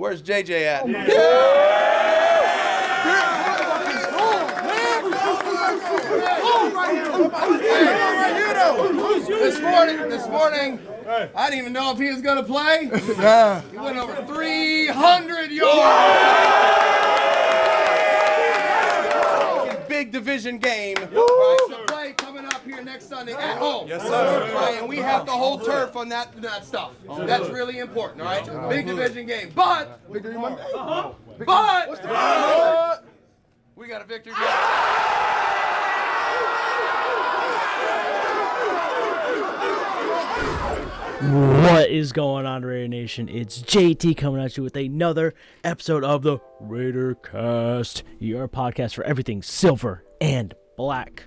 Where's JJ at? This morning, I didn't even know if he was going to play. He went over 300 yards. Big division game. Right, so play coming up here next Sunday at home. Yes, sir. Right, and we have to hold turf on that stuff. That's really important, all right? Big division game. But we got a victory. What is going on, Raider Nation? It's JT coming at you with another episode of the Raider Cast, your podcast for everything silver and black.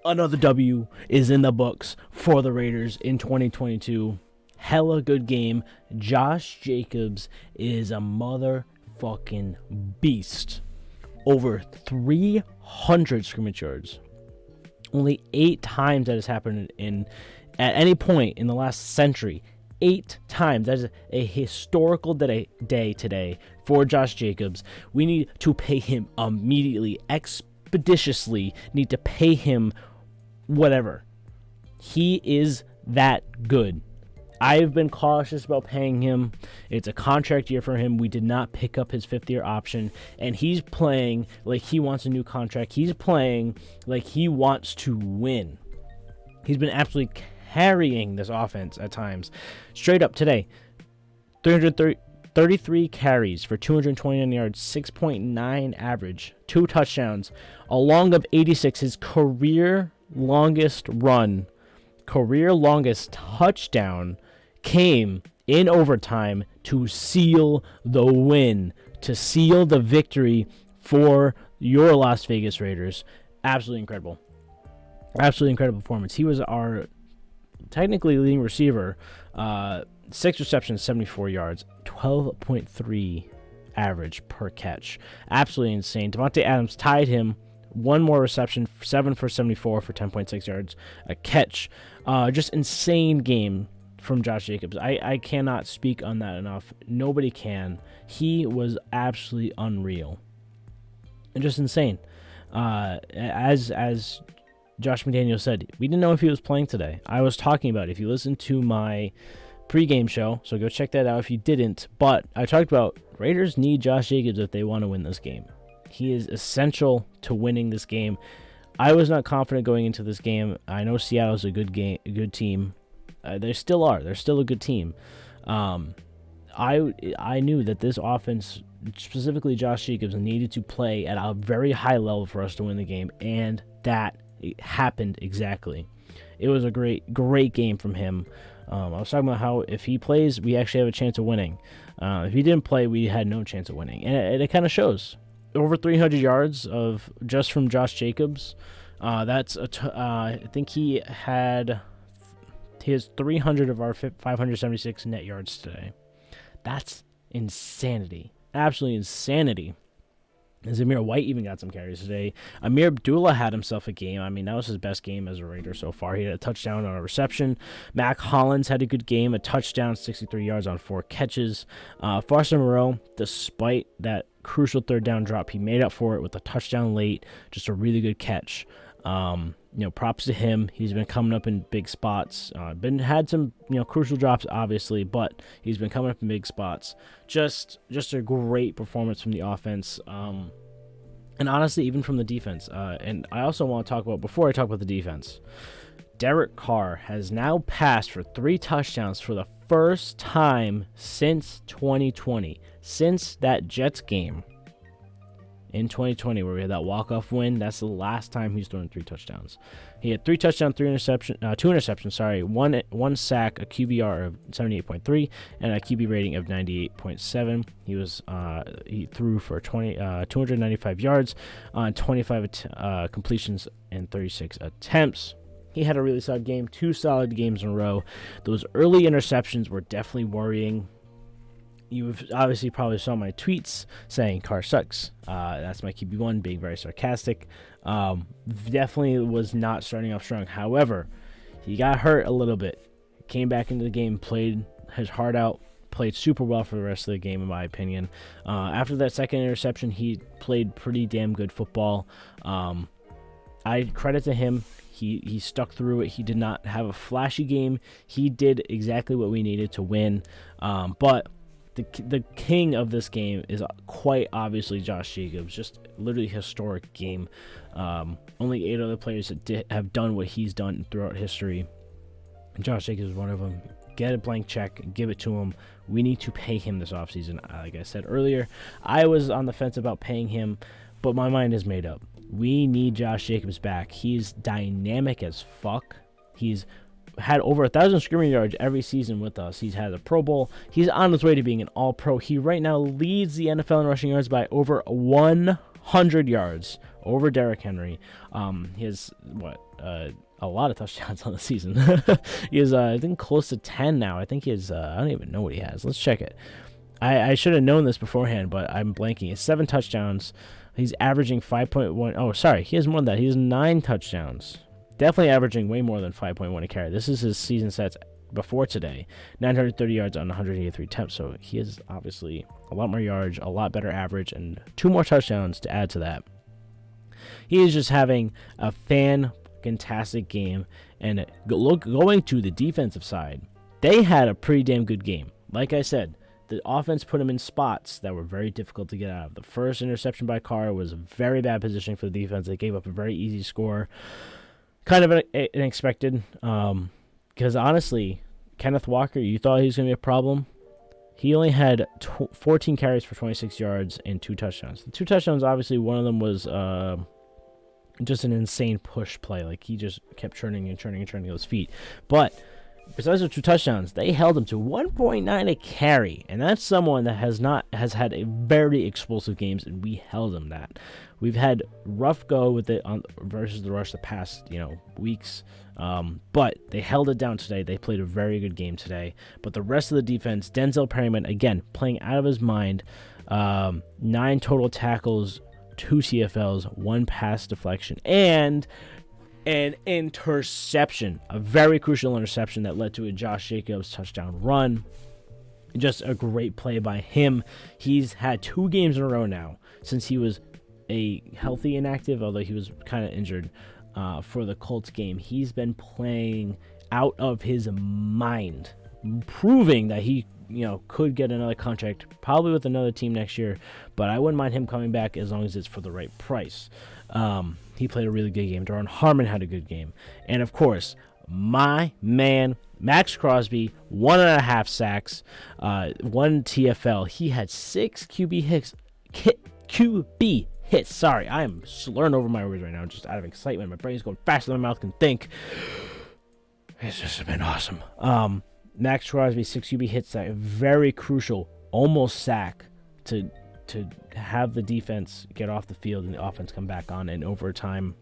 Another W is in the books for the Raiders in 2022. Hella good game. Josh Jacobs is a motherfucking beast. Over 300 scrimmage yards. Only 8 times that has happened at any point in the last century. 8 times. That is a historical day today for Josh Jacobs. We need to pay him immediately, expeditiously. Need to pay him whatever. He is that good. I've been cautious about paying him. It's a contract year for him. We did not pick up his 5th-year option, and he's playing like he wants a new contract. He's playing like he wants to win. He's been absolutely carrying this offense at times. Straight up today, 333 carries for 229 yards, 6.9 average, 2 touchdowns, a long of 86, his career longest touchdown came in overtime to seal the win, to seal the victory for your Las Vegas Raiders. Absolutely incredible. Absolutely incredible performance. He was our technically leading receiver. 6 receptions, 74 yards, 12.3 average per catch. Absolutely insane. Devontae Adams tied him. 1 more reception, 7 for 74 for 10.6 yards a catch. Just insane game from Josh Jacobs. I cannot speak on that enough. Nobody can. He was absolutely unreal and just insane. As Josh McDaniel said, we didn't know if he was playing today. I was talking about it. If you listen to my pregame show, so go check that out if you didn't. But I talked about Raiders need Josh Jacobs if they want to win this game. He is essential to winning this game. I was not confident going into this game. I know Seattle's a good team. They still are. They're still a good team. I knew that this offense, specifically Josh Jacobs, needed to play at a very high level for us to win the game, and that happened exactly. It was a great game from him. I was talking about how if he plays, we actually have a chance of winning. If he didn't play, we had no chance of winning, and it kind of shows. Over 300 yards of just from Josh Jacobs. I think he has 300 of our 576 net yards today. That's insanity. Absolutely insanity. Zamir White even got some carries today. Amir Abdullah had himself a game. I mean, that was his best game as a Raider so far. He had a touchdown on a reception. Mac Hollins had a good game, a touchdown, 63 yards on 4 catches. Foster Moreau, despite that crucial 3rd down drop, he made up for it with a touchdown late. Just a really good catch. Props to him. He's been coming up in big spots. Had some crucial drops, obviously, but he's been coming up in big spots. Just a great performance from the offense, and honestly, even from the defense. And I also want to talk about, before I talk about the defense, Derek Carr has now passed for 3 touchdowns for the first time since 2020, since that Jets game. In 2020, where we had that walk-off win, that's the last time he's thrown 3 touchdowns. He had 3 touchdowns, 2 interceptions, 1 sack, a QBR of 78.3, and a QB rating of 98.7. He threw for 295 yards on 25 completions and 36 attempts. He had a really solid game, 2 solid games in a row. Those early interceptions were definitely worrying. You've obviously probably saw my tweets saying Carr sucks. That's my QB1, being very sarcastic. Definitely was not starting off strong. However, he got hurt a little bit. Came back into the game, played his heart out, played super well for the rest of the game, in my opinion. After that second interception, he played pretty damn good football. I credit to him. He stuck through it. He did not have a flashy game. He did exactly what we needed to win. But the king of this game is quite obviously Josh Jacobs. Just literally historic game. Only 8 other players have done what he's done throughout history. Josh Jacobs is one of them. Get a blank check, give it to him. We need to pay him this offseason. Like I said earlier, I was on the fence about paying him, but my mind is made up. We need Josh Jacobs back. He's dynamic as fuck. He's had over 1,000 scrimmage yards every season with us. He's had a Pro Bowl. He's on his way to being an All-Pro. He right now leads the NFL in rushing yards by over 100 yards over Derrick Henry. He has, a lot of touchdowns on the season. He is, I think, close to 10 now. I think he has, I don't even know what he has. Let's check it. I should have known this beforehand, but I'm blanking. It's 7 touchdowns. He's averaging 5.1. Oh, sorry. He has more than that. He has 9 touchdowns. Definitely averaging way more than 5.1 a carry. This is his season stats before today. 930 yards on 183 attempts. So he is obviously a lot more yards, a lot better average, and 2 more touchdowns to add to that. He is just having a fantastic game. And going to the defensive side, they had a pretty damn good game. Like I said, the offense put him in spots that were very difficult to get out of. The first interception by Carr was a very bad positioning for the defense. They gave up a very easy score. Kind of unexpected. Because honestly, Kenneth Walker, you thought he was going to be a problem. He only had 14 carries for 26 yards and 2 touchdowns. The 2 touchdowns, obviously, one of them was just an insane push play. Like, he just kept churning those feet. But besides the 2 touchdowns, they held him to 1.9 a carry, and that's someone that has had a very explosive games, and we held him that. We've had rough go with it versus the rush the past weeks, but they held it down today. They played a very good game today. But the rest of the defense, Denzel Perryman again playing out of his mind, 9 total tackles, 2 TFLs, 1 pass deflection, and an interception, a very crucial interception that led to a Josh Jacobs touchdown run. Just a great play by him. He's had 2 games in a row now since he was a healthy inactive, although he was kind of injured for the Colts game. He's been playing out of his mind, proving that he could get another contract, probably with another team next year, but I wouldn't mind him coming back as long as it's for the right price. He played a really good game. Daron Harmon had a good game. And, of course, my man, Max Crosby, 1.5 sacks, 1 TFL. He had 6 QB hits. Sorry, I am slurring over my words right now just out of excitement. My brain's going faster than my mouth can think. It's just been awesome. Max Crosby, 6 QB hits, that very crucial, almost sack to have the defense get off the field and the offense come back on in overtime.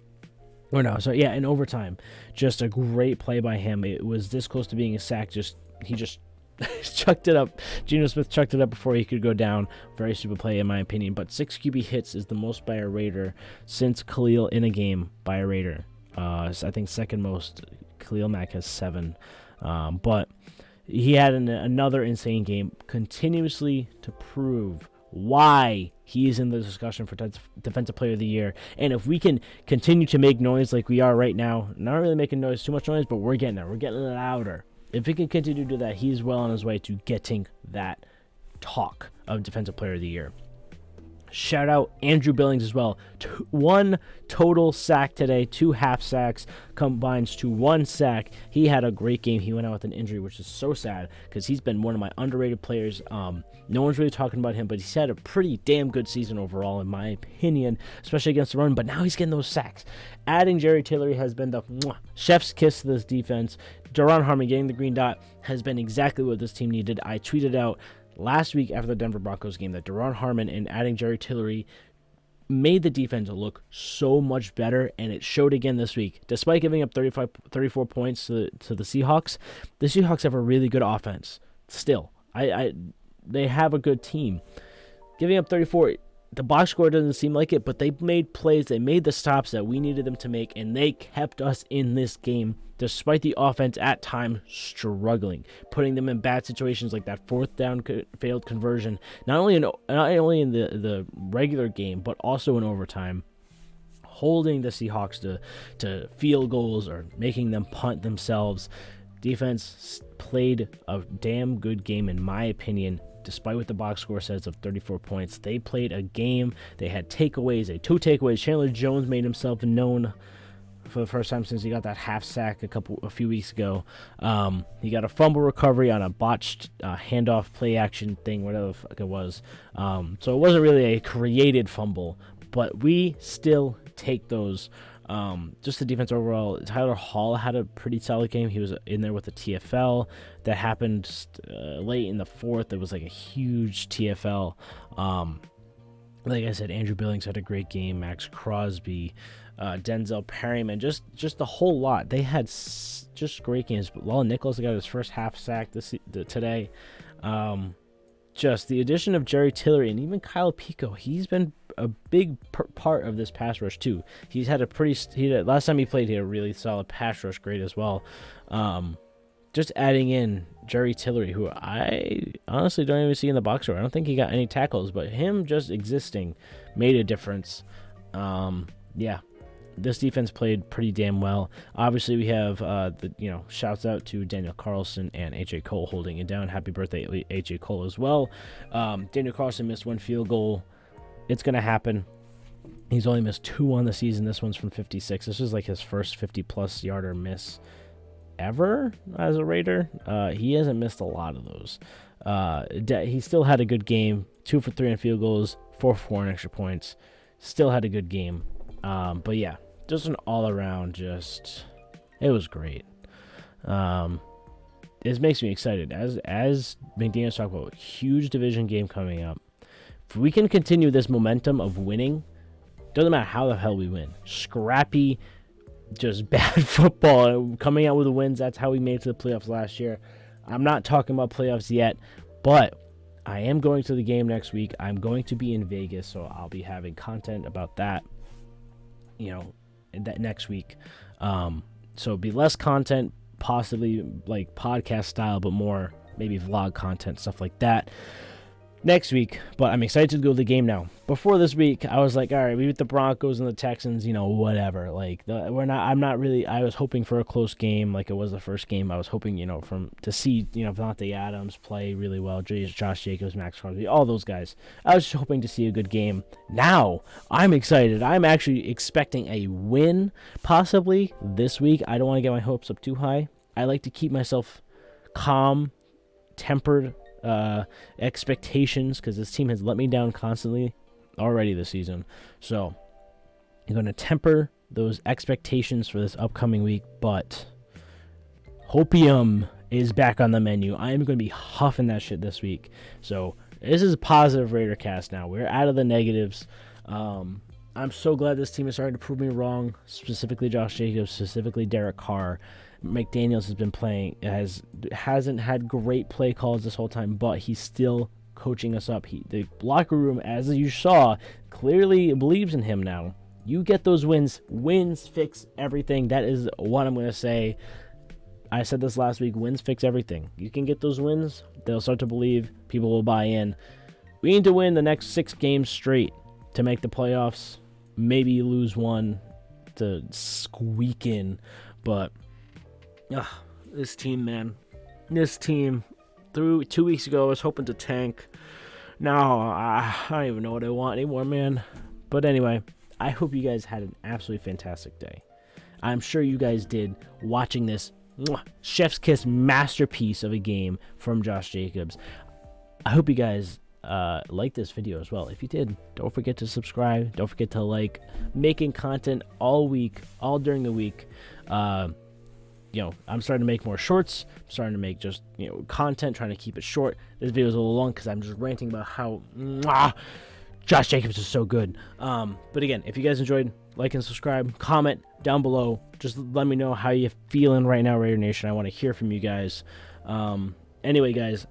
In overtime. Just a great play by him. It was this close to being a sack. He just chucked it up. Geno Smith chucked it up before he could go down. Very stupid play in my opinion. But 6 QB hits is the most by a Raider since Khalil in a game by a Raider. I think second most. Khalil Mack has 7. But he had another insane game, continuously to prove why he is in the discussion for Defensive Player of the Year. And if we can continue to make noise like we are right now, not really making too much noise, but we're getting there. We're getting louder. If we can continue to do that, he's well on his way to getting that talk of Defensive Player of the Year. Shout out Andrew Billings as well. 1 total sack today, 2 half sacks combines to 1 sack. He had a great game. He went out with an injury, which is so sad because he's been one of my underrated players. No one's really talking about him, but he's had a pretty damn good season overall, in my opinion, especially against the run. But now he's getting those sacks. Adding Jerry Tillery has been the chef's kiss to this defense. Daron Harmon getting the green dot has been exactly what this team needed. I tweeted out last week after the Denver Broncos game that Daron Harmon and adding Jerry Tillery made the defense look so much better, and it showed again this week. Despite giving up 34 points to the Seahawks have a really good offense still. They have a good team. Giving up 34, the box score doesn't seem like it, but they made plays, they made the stops that we needed them to make, and they kept us in this game despite the offense at times struggling, putting them in bad situations like that fourth down failed conversion, not only in the regular game, but also in overtime, holding the Seahawks to field goals or making them punt themselves. Defense played a damn good game, in my opinion. Despite what the box score says of 34 points, they played a game. They had takeaways. They had 2 takeaways. Chandler Jones made himself known for the first time since he got that half sack a few weeks ago. He got a fumble recovery on a botched handoff play action thing, whatever the fuck it was. So it wasn't really a created fumble, but we still take those. Just the defense overall. Tyler Hall had a pretty solid game. He was in there with the TFL that happened late in the fourth. It was like a huge TFL. Like I said, Andrew Billings had a great game. Max Crosby, Denzel Perryman, just the whole lot. They had just great games. But Lawler Nichols got his first half sack today. Just the addition of Jerry Tillery and even Kyle Pico, he's been a big part of this pass rush too. He's had last time he played, he had a really solid pass rush grade as well. Just adding in Jerry Tillery, who I honestly don't even see in the box score. I don't think he got any tackles, but him just existing made a difference. Yeah, this defense played pretty damn well. Obviously, we have shouts out to Daniel Carlson and AJ Cole holding it down. Happy birthday, AJ Cole, as well. Daniel Carlson missed 1 field goal. It's gonna happen. He's only missed 2 on the season. This one's from 56. This is like his first 50-plus yarder miss ever as a Raider. He hasn't missed a lot of those. He still had a good game. 2 for 3 on field goals, 4 for 4 on extra points. Still had a good game. But yeah, just an all-around, it was great. It makes me excited. As McDaniels talked about, huge division game coming up. If we can continue this momentum of winning, doesn't matter how the hell we win. Scrappy, just bad football, coming out with the wins. That's how we made it to the playoffs last year. I'm not talking about playoffs yet, but I am going to the game next week. I'm going to be in Vegas, so I'll be having content about that, that next week. So it'll be less content, possibly like podcast style, but more maybe vlog content, stuff like that next week. But I'm excited to go to the game now. Before this week, I was like, all right, we beat the Broncos and the Texans, whatever. Like, I was hoping for a close game like it was the first game. I was hoping, to see, Vontae Adams play really well, Josh Jacobs, Max Crosby, all those guys. I was just hoping to see a good game. Now, I'm excited. I'm actually expecting a win, possibly, this week. I don't want to get my hopes up too high. I like to keep myself calm, tempered, expectations, because this team has let me down constantly already this season. So I'm going to temper those expectations for this upcoming week, but Hopium is back on the menu. I am going to be huffing that shit this week. So this is a positive Raider cast now. We're out of the negatives. I'm so glad this team is starting to prove me wrong, specifically Josh Jacobs, specifically Derek Carr. McDaniels has been playing, hasn't had great play calls this whole time, but he's still coaching us up. The locker room, as you saw, clearly believes in him now. You get those wins. Wins fix everything. That is what I'm going to say. I said this last week. Wins fix everything. You can get those wins. They'll start to believe. People will buy in. We need to win the next 6 games straight to make the playoffs. Maybe lose one to squeak in, but this team, man. This team, through 2 weeks ago, I was hoping to tank. Now, I don't even know what I want anymore, man. But anyway, I hope you guys had an absolutely fantastic day. I'm sure you guys did, watching this chef's kiss masterpiece of a game from Josh Jacobs. I hope you guys like this video as well. If you did, don't forget to subscribe. Don't forget to like. Making content all week, all during the week. I'm starting to make more shorts. I'm starting to make just, content, trying to keep it short. This video is a little long because I'm just ranting about how Josh Jacobs is so good. But again, if you guys enjoyed, like and subscribe, comment down below. Just let me know how you're feeling right now, Raider Nation. I want to hear from you guys. Anyway, guys,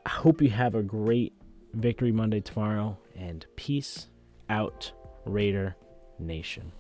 I hope you have a great Victory Monday tomorrow. And peace out, Raider Nation.